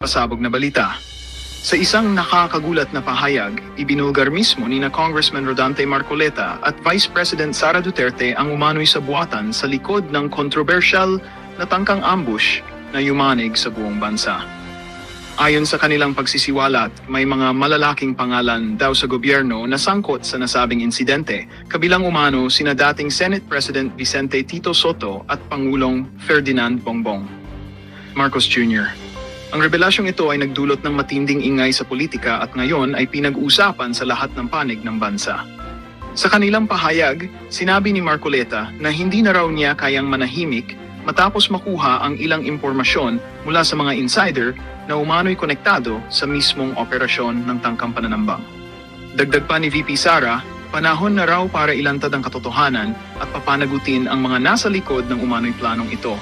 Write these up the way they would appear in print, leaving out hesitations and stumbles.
Pasabog na balita. Sa isang nakakagulat na pahayag, ibinulgar mismo ni Congressman Rodante Marcoleta at Vice President Sara Duterte ang umano'y sabuatan sa likod ng kontrobersyal na tangkang ambush na yumanig sa buong bansa. Ayon sa kanilang pagsisiwalat, may mga malalaking pangalan daw sa gobyerno na sangkot sa nasabing insidente, kabilang umano sina dating Senate President Vicente Tito Soto at Pangulong Ferdinand Bongbong Marcos Jr. Ang revelasyong ito ay nagdulot ng matinding ingay sa politika at ngayon ay pinag-uusapan sa lahat ng panig ng bansa. Sa kanilang pahayag, sinabi ni Marcoleta na hindi na raw niya kayang manahimik matapos makuha ang ilang impormasyon mula sa mga insider na umano'y konektado sa mismong operasyon ng tangkang pananambang. Dagdag pa ni VP Sara, panahon na raw para ilantad ang katotohanan at papanagutin ang mga nasa likod ng umano'y planong ito.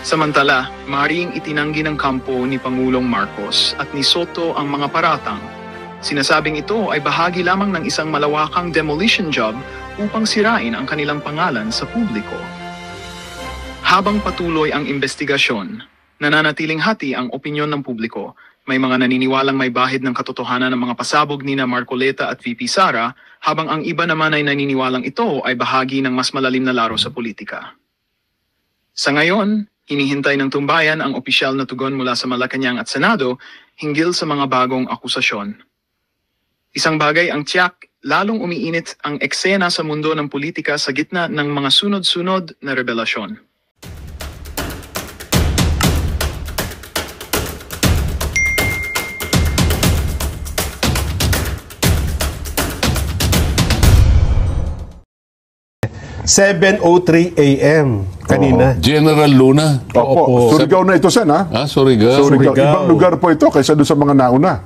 Samantala, maaaring itinanggi ng kampo ni Pangulong Marcos at ni Soto ang mga paratang. Sinasabing ito ay bahagi lamang ng isang malawakang demolition job upang sirain ang kanilang pangalan sa publiko. Habang patuloy ang investigasyon, nananatiling hati ang opinyon ng publiko. May mga naniniwalang may bahid ng katotohanan ng mga pasabog ni Marcoleta at VP Sara, habang ang iba naman ay naniniwalang ito ay bahagi ng mas malalim na laro sa politika. Sa ngayon, hinihintay ng tumbayan ang opisyal na tugon mula sa Malacanang at Senado hinggil sa mga bagong akusasyon. Isang bagay ang tiyak, lalong umiinit ang eksena sa mundo ng politika sa gitna ng mga sunod-sunod na revelasyon. (7:03 AM) kanina. General Luna. Opo. Surigao na ito, Sen, ha? Surigao. Surigao. Ibang lugar po ito kaysa doon sa mga nauna.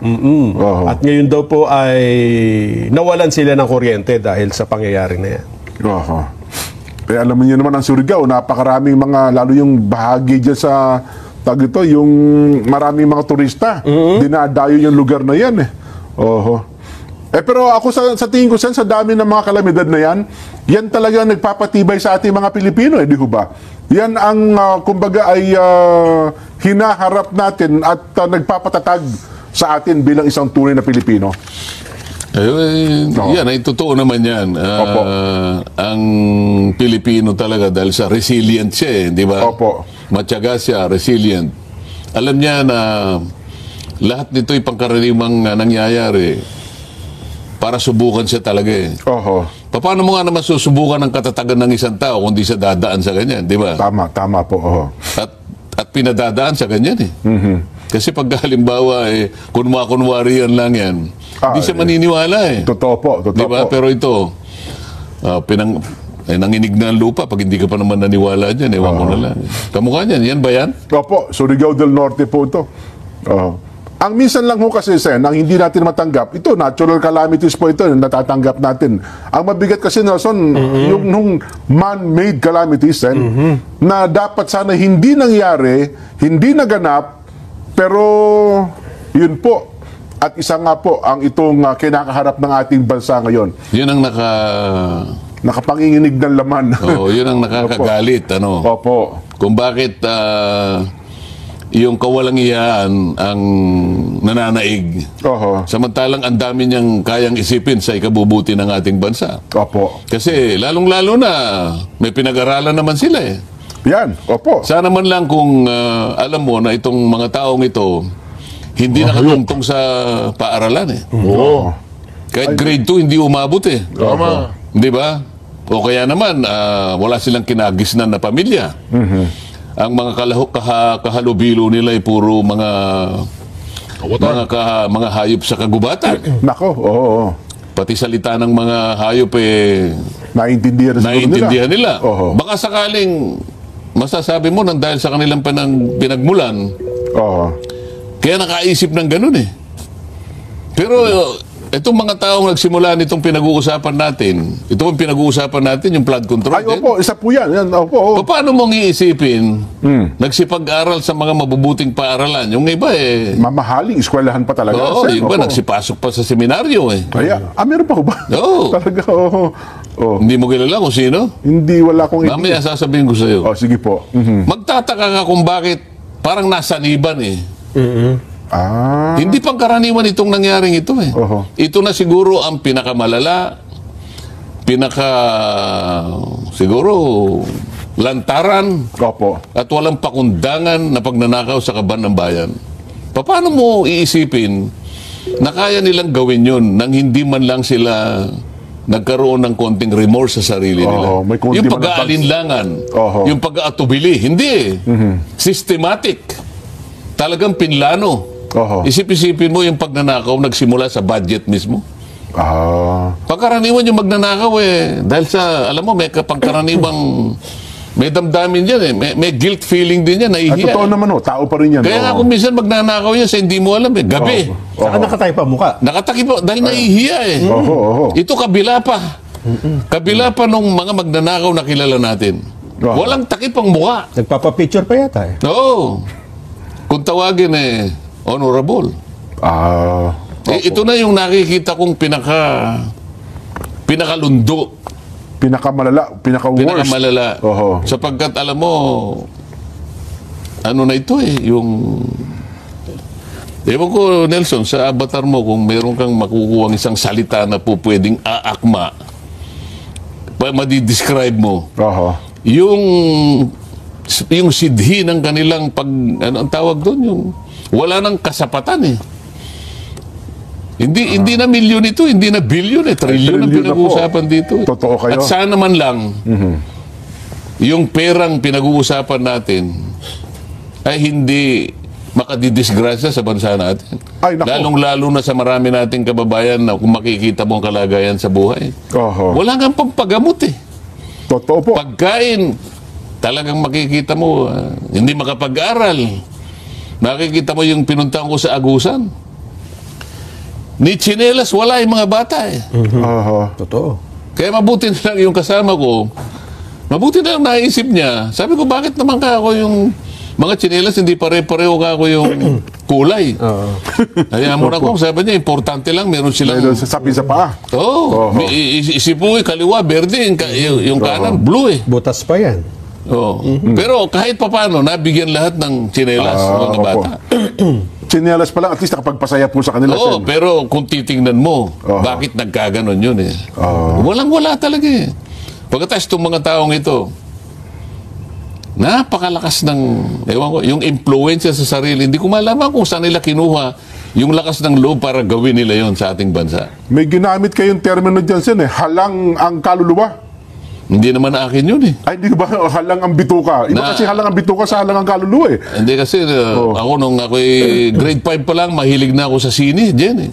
At ngayon daw po ay nawalan sila ng kuryente dahil sa pangyayari na yan. Kaya alam niyo naman ang Surigao, napakaraming mga, lalo yung bahagi dyan sa ito, yung maraming mga turista. Dinadayo yung lugar na yan, eh. Pero ako sa tingin ko, Sen, sa dami ng mga kalamidad na yan talaga nagpapatibay sa ating mga Pilipino, di ba? Yan ang, kumbaga, ay hinaharap natin at nagpapatatag sa atin bilang isang tunay na Pilipino. Yan, ay totoo naman yan. Ang Pilipino talaga, dahil sa resilient siya, di ba? Matyaga siya, resilient. Alam niya na lahat nito'y pangkaraniwang nangyayari para subukan siya talaga, eh. Paano mo nga naman susubukan ang katatagan ng isang tao kung di siya dadaan sa ganyan, di ba? Tama po. At pinadadaan sa ganyan, eh. Kasi pag halimbawa, kunwari yan lang yan, hindi siya maniniwala, eh. Totoo po. Di ba? Pero ito, nanginig na ang lupa pag hindi ka pa naman naniwala dyan, ewan ko na lang. Kamukha niyan, yan ba yan? Opo, Surigao del Norte po ito. Ang minsan lang ho kasi, Sen, ang hindi natin matanggap, ito, natural calamities po ito, natatanggap natin. Ang mabigat kasi, Nelson, yung nung man-made calamities, Sen, na dapat sana hindi nangyari, hindi naganap, pero yun po. At isa nga po, ang itong kinakaharap ng ating bansa ngayon. Yun ang nakapanginginig ng laman. Yun ang nakakagalit, Opo. Kung bakit yung kawalang-iyaan ang nananaig. Samantalang ang dami niyang kayang isipin sa ikabubuti ng ating bansa. Kasi lalong-lalo na may pinag-aralan naman sila, eh. Yan, Sana man lang kung alam mo na itong mga taong ito hindi nakatungtong sa paaralan, eh. Kahit grade 2 hindi umabot, eh. Di ba? O kaya naman wala silang kinagisnan na pamilya. Ang mga kahalubilo nila ay puro mga hayop sa kagubatan. Pati salita ng mga hayop, naiintindihan nila. Baka sakaling masasabi mo nang dahil sa kanilang pinagmulan, kaya nakaisip ng ganun, eh. Pero itong mga taong nagsimula nitong pinag-uusapan natin, yung flood control. Isa po yan. Paano mong iisipin, nagsipag-aral sa mga mabubuting paaralan? Yung iba, mamahaling eskwelahan pa talaga. Yung iba, nagsipasok pa sa seminaryo, eh. Meron pa ba? Talaga, Hindi mo kilala kung sino? Hindi, wala akong idea. Mamaya sasabihin ko sa'yo. Sige po. Magtataka ka kung bakit parang nasaniban, eh. Hindi pangkaraniwan itong nangyaring ito eh. Oho. Ito na siguro ang pinakamalala, siguro lantaran Opo. at walang pakundangan na pagnanakaw sa kaban ng bayan. Paano mo iisipin na kaya nilang gawin yun nang hindi man lang sila nagkaroon ng konting remorse sa sarili nila? May konti Yung man na pag-aalinlangan, Oho. yung pag-aatubili, hindi eh. Systematic. Talagang pinlano. Oho. Isip-isipin mo yung pagnanakaw nagsimula sa budget mismo. Pagkaraniwan yung magnanakaw eh. Dahil sa, alam mo, may pangkaraniwang may damdamin dyan eh. May guilt feeling din yan, At nahihiya. totoo naman, tao pa rin yan. Kaya nga kung minsan magnanakaw yan sa hindi mo alam eh, gabi. Saka nakatay pa mukha. Nakatakip mo, dahil nahihiya eh. Oho. Ito kabila pa. Kabila pa nung mga magnanakaw na kilala natin. Walang takip ang mukha. Nagpapapicture pa yata eh. Oo. Kung tawagin eh, honorable. Ito na yung nakikita kong pinakalundo. Pinakamalala, pinaka-worst. Pinakamalala. Oho. Sapagkat alam mo, ano na ito eh, yung... Ewan ko, Nelson, sa avatar mo, kung meron kang makukuha isang salita na po pwedeng aakma, madi-describe mo, Oho. yung sidhi ng kanilang ano ang tawag doon, yung wala nang kasapatan eh. Hindi na milyon ito, hindi na bilyon eh, trilyon ang trilyon na pinag-uusapan dito. Totoo kayo. At sana man lang, yung perang pinag-uusapan natin ay hindi makadidisgrasya sa bansa natin. Ay, naku. Lalong-lalo na sa marami nating kababayan na kung makikita mo ang kalagayan sa buhay. Oho. Wala nga pampagamot eh. Totoo po. Pagkain, talagang makikita mo, hindi makapag-aral. Makikita mo yung pinuntahan ko sa Agusan. Ni tsinelas, wala yung mga bata eh. Oho. Totoo. Kaya mabuti na lang yung kasama ko, mabuti na lang naisip niya. Sabi ko, bakit naman ka ako yung mga tsinelas, hindi pare-pareho ka ako yung kulay. Kaya mo na ko, sabi niya, importante lang, meron silang... Meron sa sapi sa paa. Oo. Isip mo, kaliwa, berde, yung kanan, blue eh. Butas pa yan. Oo. Pero kahit papano, nabigyan lahat ng tsinelas, mga opo. bata. Tsinelas pa lang, at least nakapagpasaya po sa kanila. Oo, Sen. pero kung titingnan mo, bakit nagkaganon yun eh? Walang-wala talaga eh. Pagkatapos itong mga taong ito, napakalakas ng, ewan ko, yung influensya sa sarili. Hindi ko malaman kung saan nila kinuha yung lakas ng loob para gawin nila yon sa ating bansa. May ginamit kayong termino dyan, Sen, halang ang kaluluwa. Hindi naman akin yun eh. Ay, hindi ba halang ang bituka? Iba kasi halang ang bituka sa halang ang kaluluwa eh. Hindi kasi ako nung ako'y grade 5 pa lang, mahilig na ako sa sine, Jen eh.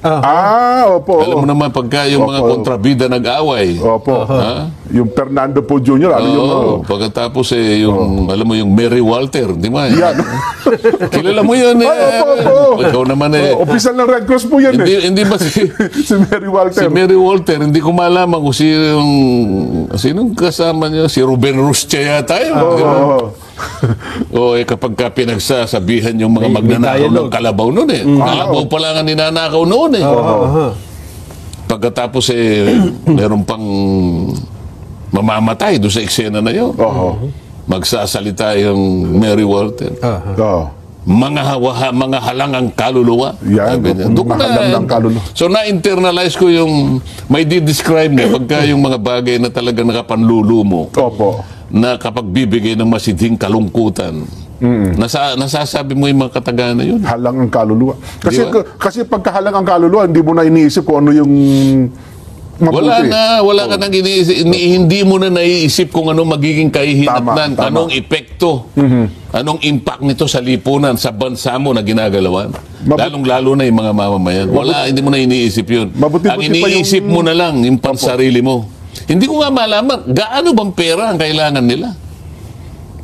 Opo. Alam mo naman pagka yung mga kontrabida nag-away. Opo. Ha? Yung Fernando Po Jr., ano yung... Pagkatapos yung, alam mo yung Mary Walter, di ba? Yan. Kilala mo yun eh. Opo. Ikaw naman eh. Official ng Red Cross po yan Hindi ba si Mary Walter. Mary Walter, hindi ko malaman kung sinong kasama niya, si Ruben Rustia yata yun. di ba? Kapag ka pinagsasabihan yung mga magnanakaw ng kalabaw noon eh. Kalabaw pa lang ang ninanakaw noon eh. Pagkatapos meron pang mamamatay doon sa eksena na yun. Magsasalita yung Mary Walter. Mga halang ang kaluluwa. Yan, Doon mga halang ng kaluluwa. So na-internalize ko yung may di-describe niya pagka yung mga bagay na talagang nakapanlulo mo. Opo. Na kapag bibigay ng masidhing kalungkutan, nasasabi mo yung mga kataga na yun. Halang ang kaluluwa. Kasi, Di ba? kasi pagkahalang ang kaluluwa, hindi mo na iniisip kung ano yung mabuti. Wala ka nang iniisip, hindi mo na naiisip kung anong magiging kahihinatnan, Tama. anong epekto, anong impact nito sa lipunan, sa bansa mo na ginagalawan. Lalong-lalo na yung mga mamamayan. Hindi mo na iniisip yun. Ang iniisip mo na lang, yung pansarili mo. Hindi ko nga malaman, gaano bang pera ang kailangan nila?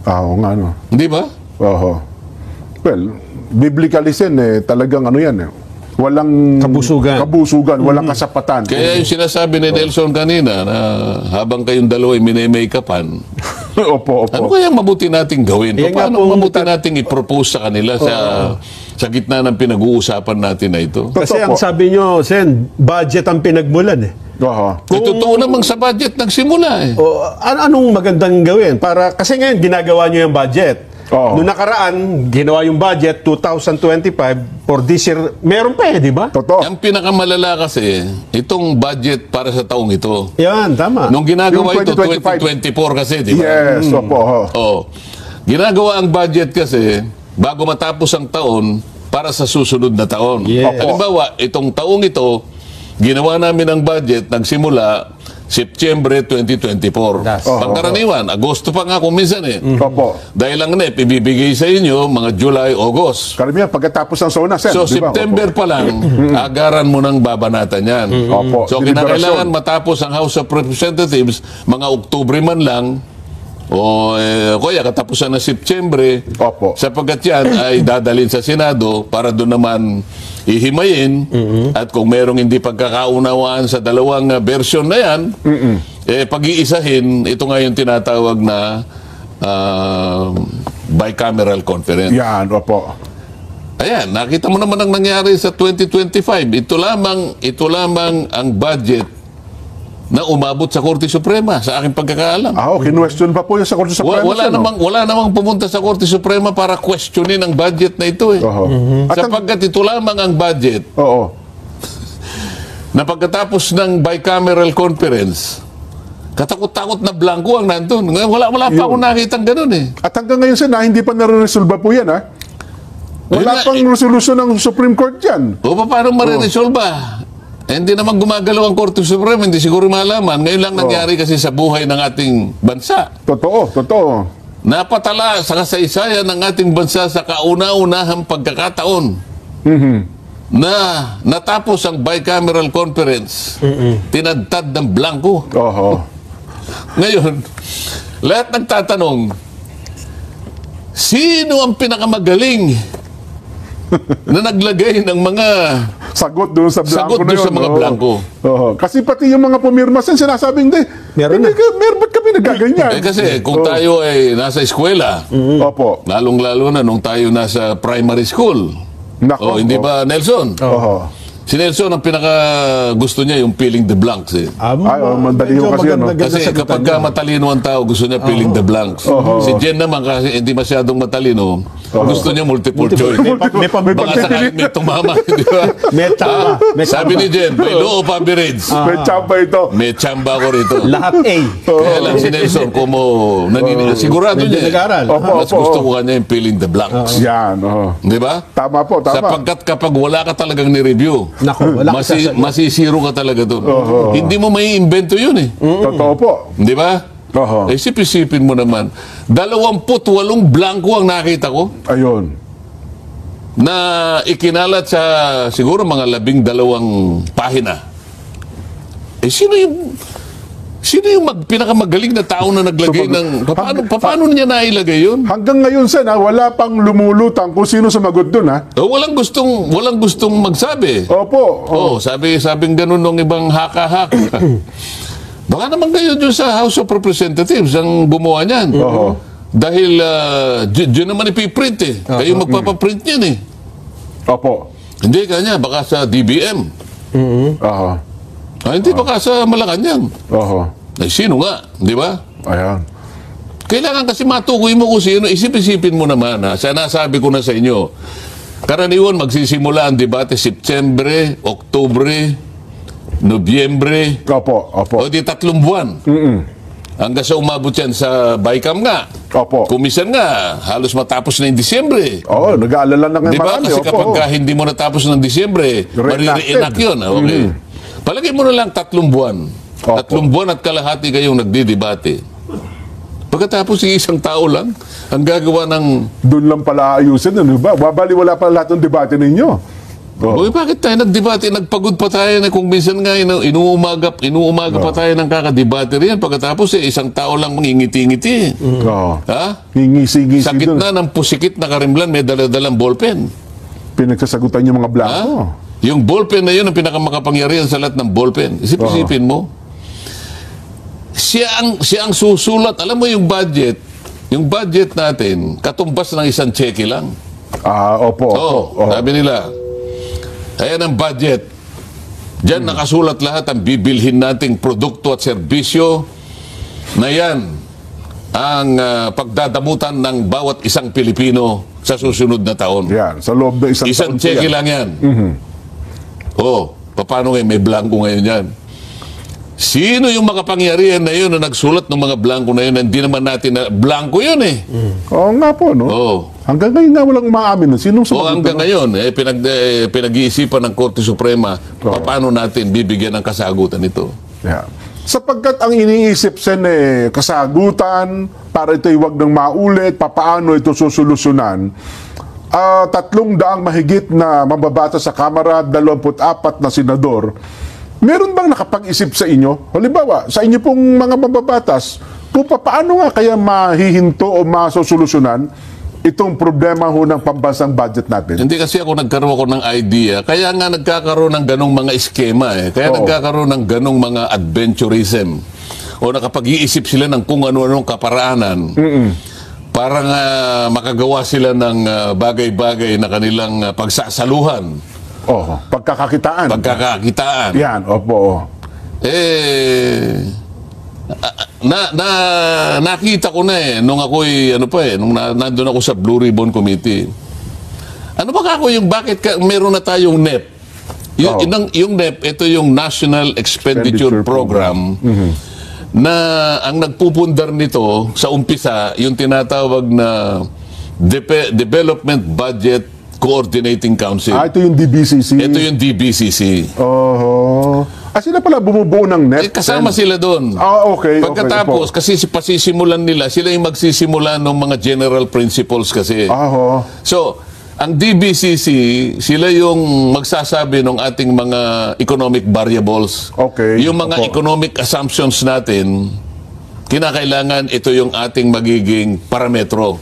Oo nga, no. Hindi ba? Well, biblically talagang ano yan walang kabusugan, walang kasapatan. Kaya yung sinasabi ni Nelson kanina na habang kayong dalawa ay minay-make-upan, Opo. ano kaya mabuti nating gawin? Paano mabuti nating i-propose sa kanila sa gitna ng pinag-uusapan natin na ito? Kasi ang sabi nyo, Sen, budget ang pinagmulan eh. Totoo namang sa budget nagsimula eh. Anong magandang gawin? Kasi ngayon, ginagawa nyo yung budget. Oo. Noong nakaraan, ginawa yung budget 2025 for this year. Meron pa di ba? Totoo. Ang pinakamalala kasi, itong budget para sa taong ito. Yan, tama. Nung ginagawa Yung ito, 2025. 2024 kasi, di ba? Yes, opo. Oh. Ginagawa ang budget kasi bago matapos ang taon para sa susunod na taon. Yes. Halimbawa, itong taong ito, ginawa namin ang budget nagsimula September 2024. Pangkaraniwan, Agosto pa nga kung minsan Opo. Dahil ang NEP, ibibigay sa inyo mga July, August. Karamihan, pagkatapos ng SONA, Sen. So, di ba? September pa lang, agaran mo ng babanatan yan. Opo. So, Deliberasyon. kinakailangan matapos ang House of Representatives, mga Oktubre man lang, o kaya katapusan ng September, Opo. sapagkat yan ay dadalhin sa Senado para doon naman ihimayin at kung merong hindi pagkakaunawaan sa dalawang version na yan, pag-iisahin, ito nga yung tinatawag na bicameral conference. Yan, opo. Ayan, nakita mo naman ang nangyari sa 2025. Ito lamang ang budget na umabot sa Korte Suprema sa aking pagkakaalam. Kinwestiyon pa po yung sa Korte Suprema. Wala namang pumunta sa Korte Suprema para questionin ang budget na ito At Sapagkat ito lamang ang budget Oo. na pagkatapos ng bicameral conference, katakot-takot na blanco ang nandun. Wala pa akong nakitang ganun At hanggang ngayon, Sen, hindi pa nare-resolve po yan, ha? Wala pang resolusyon ng Supreme Court yan. O paano mariresolve ba? Hindi naman gumagalaw ang Korte Suprema, hindi siguro malaman. Ngayon lang nangyari kasi sa buhay ng ating bansa. Totoo. Napatala sa kasaysayan ng ating bansa sa kauna-unahang pagkakataon na natapos ang bicameral conference, tinadtad ng blanco. Ngayon, lahat nagtatanong, sino ang pinakamagaling na naglagay ng mga sagot doon sa blanco na yun. sa mga blanco? Kasi pati yung mga pumirma, Sen, sinasabing, Meron na. ba't kami nagaganyan? Kasi kung tayo ay nasa eskwela, Opo. lalong-lalo na nung tayo nasa primary school. Nako. Hindi ba, Nelson? Si Nelson, ang pinaka gusto niya yung filling the blanks. Madali medyo yung kasi yan, maganda Kasi sagutan kapag niya. matalino ang tao, gusto niya filling the blanks. Si Jen naman, kasi hindi masyadong matalino, gusto niya multiple choice. May Baka sakaling may tumama, di ba? May tsamba. May Sabi tsamba. ni Jen, may law of average. May tsamba ito. May tsamba ko rito. Lahat A. Kaya lang si Nelson, sigurado Hindi niya. nag-aral. Mas gusto ko kanya yung filling the blanks. Yan, Di ba? Tama po, tama. Sapagkat kapag wala ka talagang ni-review, Nako, wala ka masisiro ka talaga doon. Hindi mo may invento yun Totoo po. Di ba? Isip-isipin mo naman. 28 blanco ang nakita ko Ayun. na ikinalat sa siguro mga 12 pahina. Sino yung pinakamagaling na tao na naglagay ng... Paano niya nailagay yun? Hanggang ngayon, Sen, wala pang lumulutang kung sino sumagot dun, ha? Walang gustong magsabi. Opo. Sabing ganun ng ibang haka-haka. Baka naman kayo dyan sa House of Representatives ang gumawa niyan. Dahil dyan naman ipiprint Kayo magpapaprint niyan Opo. Hindi kanya, baka sa DBM. Hindi baka sa Malacanang. Sino nga, di ba? Ayan. Kailangan kasi matukoy mo kung sino. Isip-isipin mo naman, nasabi ko na sa inyo. Karaniwan, magsisimula ang debate September, Oktubre, Nobyembre. Opo. O di 3 buwan. Hanggang sa umabot yan sa BICAM nga. Opo. Kumisan nga, halos matapos na yung Disyembre. Nag-aalala na ngayon Di ba? marami. Kasi kapag hindi mo natapos ng Disyembre, marire-enact yun. Okay. Palagay mo na lang 3 buwan. 3 buwan at kalahati kayong nagdidebate. Pagkatapos yung isang tao lang, ang gagawa ng... Doon lang pala ayusin, ano ba? Babaliwala pala lahat ng debate ninyo. Uy, bakit tayo nagdebate? Nagpagod pa tayo na kung minsan nga inuumaga pa tayo ng kakadebate riyan. Pagkatapos isang tao lang mangingiti-ngiti. Ha? Ngingisi-ngisi Sa gitna ng pusikit na karimlan, may dala-dalang ballpen. Pinagsasagutan yung mga blanco. Yung ballpen na yun ang pinakamakapangyarihan sa lahat ng ballpen. Isipin mo. Siya ang susulat. Alam mo yung budget natin, katumbas ng isang cheque lang. Opo. Sabi nila, ayan ang budget. Diyan nakasulat lahat ang bibilhin nating produkto at serbisyo na yan ang pagdadamutan ng bawat isang Pilipino sa susunod na taon. Yan, sa loob ng isang Isang taon po cheque yan. lang yan. Paano ngayon? May blanco ngayon yan. Sino yung makapangyarihan na yun na nagsulat ng mga blanco na yun? Hindi naman natin na blanco yun eh. Oo nga po, no? Hanggang ngayon nga walang umaamin. Sinong sumagot? Hanggang ngayon, pinag-iisipan ng Korte Suprema, paano natin bibigyan ng kasagutan ito? Yeah. Sapagkat ang iniisip sen kasagutan, para ito'y wag nang maulit, papaano ito susolusyonan, 300 mahigit na mababata sa Kamara, 24 na senador, meron bang nakapag-isip sa inyo? Halimbawa, sa inyo pong mga mababatas, kung paano nga kaya mahihinto o masosolusyonan itong problema ho ng pambansang budget natin? Hindi kasi nagkaroon ako ng idea. Kaya nga nagkakaroon ng ganong mga eskema eh. Kaya nagkakaroon ng ganong mga adventurism. O nakapag-iisip sila ng kung ano-anong kaparaanan. Para nga makagawa sila ng bagay-bagay na kanilang pagsasaluhan. Pagkakakitaan. Pagkakakitaan. Yan, opo. Nakita ko na nung ako'y nung nandun ako sa Blue Ribbon Committee. Ano ba ako yung bakit meron na tayong NEP? Yung NEP, ito yung National Expenditure Program na ang nagpupundar nito sa umpisa, yung tinatawag na Development Budget Coordinating Council. Ito yung DBCC. Ito yung DBCC. Sila pala bumubuo ng NEP? Kasama sila doon. Okay. Pagkatapos, kasi pasisimulan nila, sila yung magsisimula ng mga general principles kasi. So, ang DBCC, sila yung magsasabi ng ating mga economic variables. Yung mga economic assumptions natin, kinakailangan ito yung ating magiging parametro.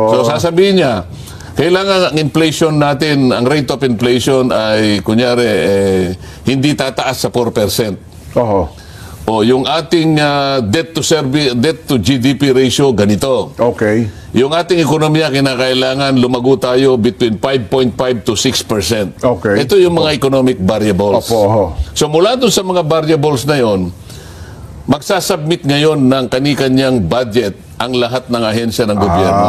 So, sasabihin niya, kailangan ang inflation natin, ang rate of inflation ay, kunyari, hindi tataas sa 4%. Yung ating debt to GDP ratio, ganito. Yung ating ekonomiya, kinakailangan lumago tayo between 5.5 to 6%. Ito yung mga economic variables. So mula doon sa mga variables na yon, magsasubmit ngayon ng kani-kanyang budget ang lahat ng ahensya ng gobyerno.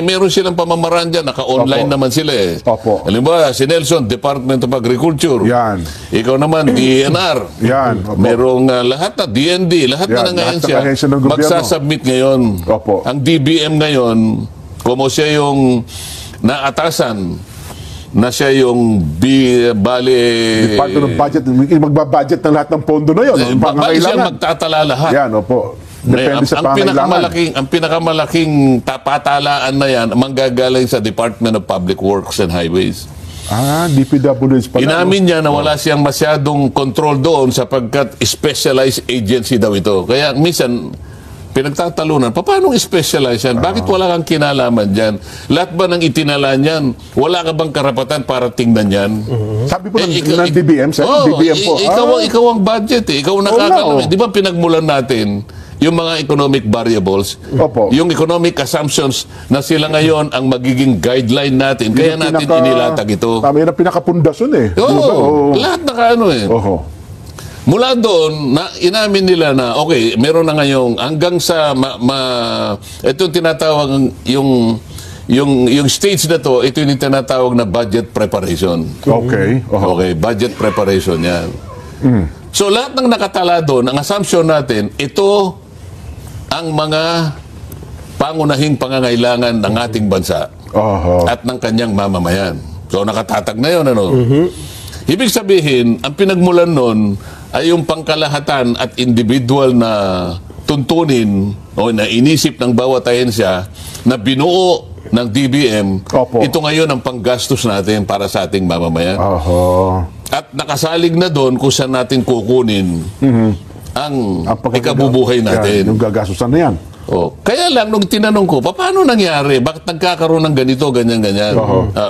Meron silang pamamaraan dyan, naka-online naman sila eh. Halimbawa, si Nelson, Department of Agriculture. Ikaw naman, DENR. Merong lahat na, DND, lahat na ng ahensya. Magsasubmit ngayon. Ang DBM ngayon, como siya yung naatasan, na siya yung Department of Budget, magbabudget ng lahat ng pondo na yun. Siya magtatala lahat. Depende sa pangailangan. Ang pinakamalaking patalaan na yan, manggagaling sa Department of Public Works and Highways. DPWH pala. Inamin niya na wala siyang masyadong control doon sapagkat specialized agency daw ito. Kaya minsan, pinagtatalunan, paano specialized yan? Bakit wala kang kinalaman dyan? Lahat ba ng itinala niyan? Wala ka bang karapatan para tingnan yan? Sabi po ng DBM, sir? DBM po. Ikaw ang budget eh. Ikaw nakakalam. Di ba pinagmulan natin yung mga economic variables, yung economic assumptions na sila ngayon ang magiging guideline natin. Kaya natin inilatag ito. Tama yun ang pinakapundasyon eh. Lahat eh. Mula doon, inamin nila na, meron na ngayong hanggang sa, ito tinatawag yung stage na to, ito yung tinatawag na budget preparation. Budget preparation yan. So lahat ng nakatala doon, ang assumption natin, ito ang mga pangunahing pangangailangan ng ating bansa at ng kanyang mamamayan. So nakatatag na yun, Ibig sabihin, ang pinagmulan nun ay yung pangkalahatan at individual na tuntunin o na inisip ng bawat ahensya na binuo ng DBM, ito ngayon ang panggastos natin para sa ating mamamayan. At nakasalig na doon kung saan natin kukunin ang ikabubuhay natin. Yung gagastusan na yan. Kaya lang, nung tinanong ko, paano nangyari? Bakit nagkakaroon ng ganito, ganyan-ganyan?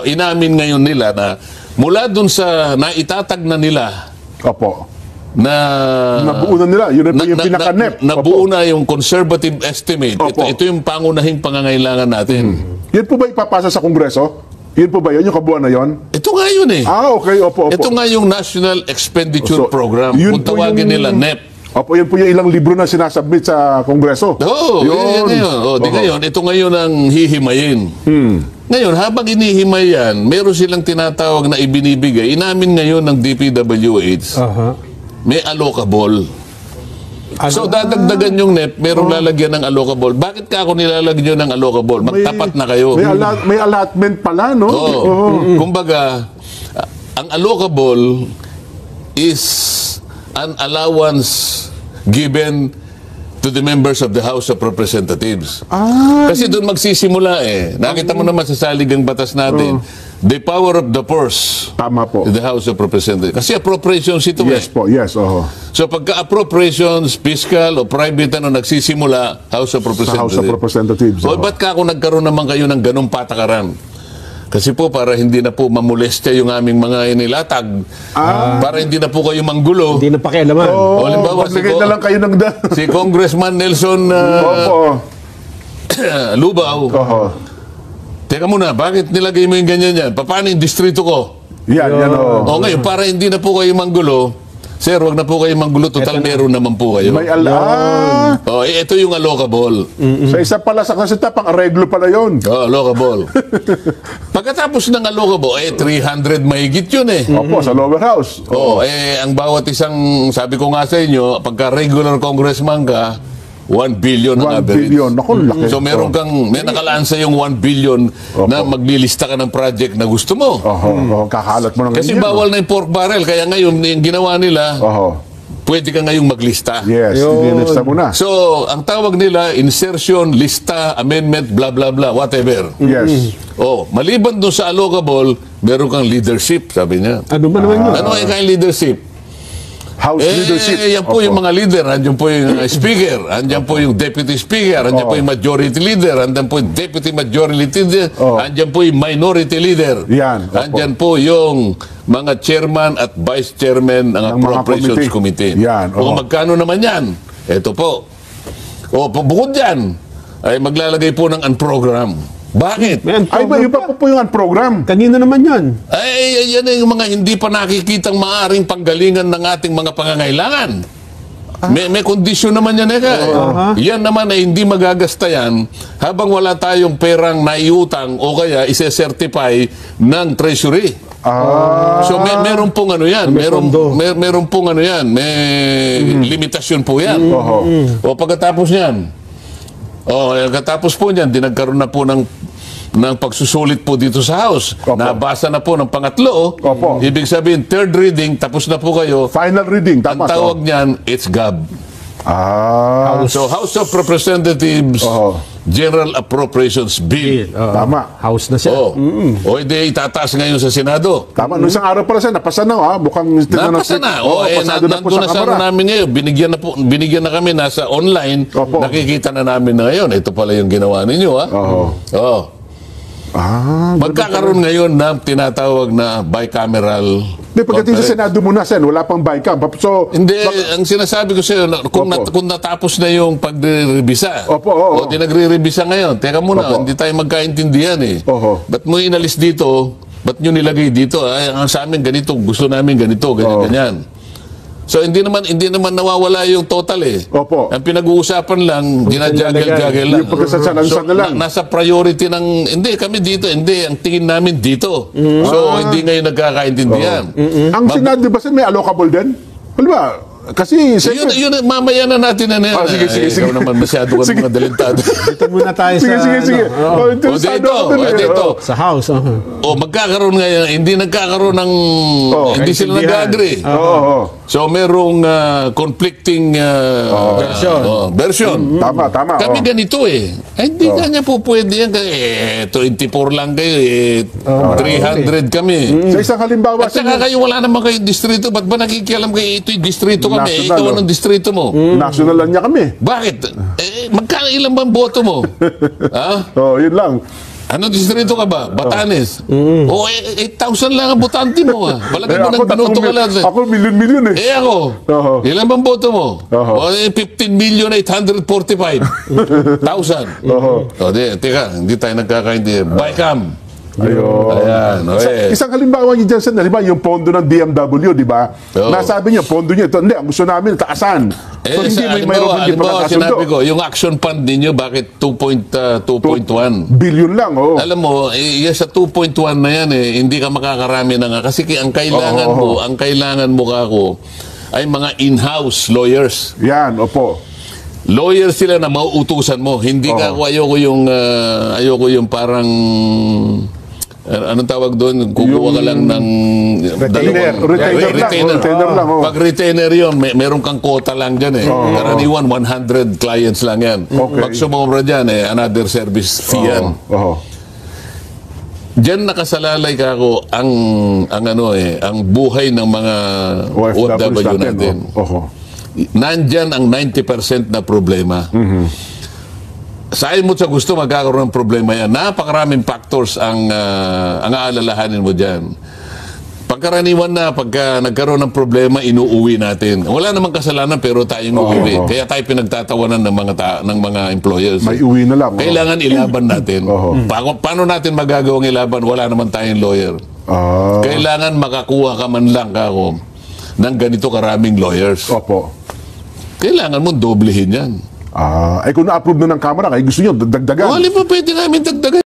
Inamin ngayon nila na mula doon sa naitatag na nila nabuo na nila. Yun yung pinaka-NEP. Nabuo na yung conservative estimate. Ito yung pangunahing pangangailangan natin. Yan po ba ipapasa sa Kongreso? Yun po ba yun? Yung kabuuan na yun? Ito nga yun eh. Okay, opo. Ito nga yung National Expenditure Program. Kung tawagin nila NEP. Opo, yun po yung ilang libro na sinasubmit sa Kongreso. Oo, yun. Di ngayon, ito ngayon ang hihimayin. Ngayon, habang inihimay yan, meron silang tinatawag na ibinibigay. Inamin ngayon ng DPWH, may allocable. So, dadagdagan yung NEP, merong lalagyan ng allocable. Bakit ka ako nilalagyan ng allocable? Magtapat na kayo. May allotment pala, no? Kumbaga, ang allocable is an allowance given to the members of the House of Representatives. Kasi doon magsisimula Nakita mo naman sa saligang batas natin, the power of the purse. Tama po. To the House of Representatives. Kasi appropriations ito Yes po, yes. So pagka appropriations, fiscal o private nagsisimula, House of Representatives. Sa House of Representatives. O ba't ka ako nagkaroon naman kayo ng ganong patakaran? Kasi po, para hindi na po mamolestya yung aming mga inilatag. Para hindi na po kayo manggulo. Hindi na pakialaman. Halimbawa, magbigay na lang kayo ng si Congressman Nelson Lubaw. Teka muna, bakit nilagay mo yung ganyan yan? Paano yung distrito ko? Yan. O ngayon, para hindi na po kayo manggulo, sir, wag na po kayo manggulo. Total, meron naman po kayo. May ito yung allocable. Sa isa pala sa kasita, pang areglo pala yun. Allocable. Pagkatapos ng allocable, 300 mahigit yun Opo, sa lower house. Ang bawat isang, sabi ko nga sa inyo, pagka regular congressman ka, 1 billion ang 1 average. billion. Naku, laki. So meron kang, may nakalaan sa yung 1 billion na maglilista ka ng project na gusto mo. Kakalat mo ng Kasi ganyan, bawal na yung pork barrel, kaya ngayon, yung ginawa nila, pwede ka ngayong maglista. Yes, nilista mo na. So, ang tawag nila, insertion, lista, amendment, blah, blah, blah, whatever. Yes. Maliban doon sa allocable, meron kang leadership, sabi niya. Ano ba naman yun? Ano ay kayong leadership? House leadership. Yan po yung mga leader. Andiyan po yung speaker. Andiyan po yung deputy speaker. Andiyan po yung majority leader. Andiyan po yung deputy majority leader. Andiyan po yung minority leader. Yan. Andiyan po yung mga chairman at vice chairman ng appropriations committee. Yan. Magkano naman yan? Ito po. Bukod yan, ay maglalagay po ng unprogram. Bakit? Ay ba, yung po yung program? Kanina naman yan. Ay, yan yung mga hindi pa nakikitang maaring panggalingan ng ating mga pangangailangan. May kondisyon naman yan Yan naman ay hindi magagasta yan habang wala tayong perang naiutang o kaya ise-certify ng treasury. So meron pong ano yan, meron pong ano yan, may limitasyon po yan. O pagkatapos yan, katapos po niyan, dinagkaroon na po ng pagsusulit po dito sa House. Nabasa na po ng pangatlo. Ibig sabihin, third reading, tapos na po kayo. Final reading, Ang tama. tawag niyan, it's GAB. So, House of Representatives, General Appropriations Bill. Tama. House na siya. Hindi, itataas ngayon sa Senado. Tama. Noong isang araw pala siya, napasa na, mukhang... Napasa na. Nandun na sa namin ngayon. Binigyan na kami, nasa online. Nakikita na namin na ngayon. Ito pala yung ginawa ninyo, magkakaroon ngayon ng tinatawag na bicameral. Pagdating sa Senado muna, Sen, wala pang BICAM. So, hindi, ang sinasabi ko sa iyo, kung natapos na yung pagre-revisa, di nagre-revisa ngayon, teka muna, hindi tayo magkaintindihan Ba't mo inalis dito? Ba't nyo nilagay dito? Ang sa amin ganito, gusto namin ganito, ganyan. So hindi naman nawawala yung total Ang pinag-uusapan lang, ginajagel-jagel lang. Yung pagkasasalansan na lang. Nasa priority ng, hindi kami dito, ang tingin namin dito. So hindi ngayon nagkakaintindihan. Ang Senado ba may allocable din? Ano ba? Kasi... Yun, mamaya na natin na yan. Sige. Ikaw naman masyado ka mga dalintado. Dito muna tayo sa... Sige. Dito. Sa House. Magkakaroon ngayon, hindi nagkakaroon ng... hindi sila nag-agree. So, merong conflicting version. Tama. Kami ganito hindi kanya po pwede yan. 24 lang kayo 300 kami. Sa isang halimbawa... At saka kayo wala naman kayong distrito. Ba't ba nakikialam kayo ito'y distrito kami? National, Ikaw anong distrito mo? National lang niya kami. Bakit? Magkano ilang bang boto mo? Yun lang. Anong distrito ka ba? Batanes. 8,000 lang ang botante mo. Palagay mo ng binoto ka lang. Ako, milyon-milyon ako. Ilan bang boto mo? 15,845,000. Teka, hindi tayo nagkakaintindihan. BICAM. Ayan. Isang halimbawa niyo dyan, Sen, yung pondo ng DMW, di ba? Nasabi niya, pondo niya ito. Hindi, ang gusto namin, taasan. So, hindi may mayroon hindi halimbawa, pagkakasundo. sinabi ko, yung action fund ninyo, bakit 2.1? Billion lang, oo. Alam mo, sa 2.1 na yan, hindi ka makakarami na nga. Kasi ang kailangan mo kako, ay mga in-house lawyers. Yan, opo. Lawyers sila na mauutusan mo. Hindi ka, ayoko yung parang, anong tawag doon? Kukuha ka lang ng Retainer lang. Oh. Pag retainer yun, meron kang quota lang dyan eh. Karaniwan, 100 clients lang yan. Okay. Pag sumobra dyan, another service fee yan. Diyan nakasalalay ka ako ang buhay ng mga OFW natin. Nandyan ang 90% na problema. Sa mo sa gusto magkakaroon ng problema yan. Napakaraming factors ang aalalahanin mo dyan. Pagkaraniwan na, pagka nagkaroon ng problema, inuuwi natin. Wala namang kasalanan pero tayong uuwi. Kaya tayo pinagtatawanan ng mga employers. May uwi na lang. Kailangan ilaban natin. Paano natin magagawang ilaban? Wala naman tayong lawyer. Kailangan makakuha ka man lang kako ng ganito karaming lawyers. Opo. Kailangan mo doblehin yan. Kung na-approve na ng Kamara, kaya gusto nyo, dagdagan. Wala pa pwede namin dagdagan.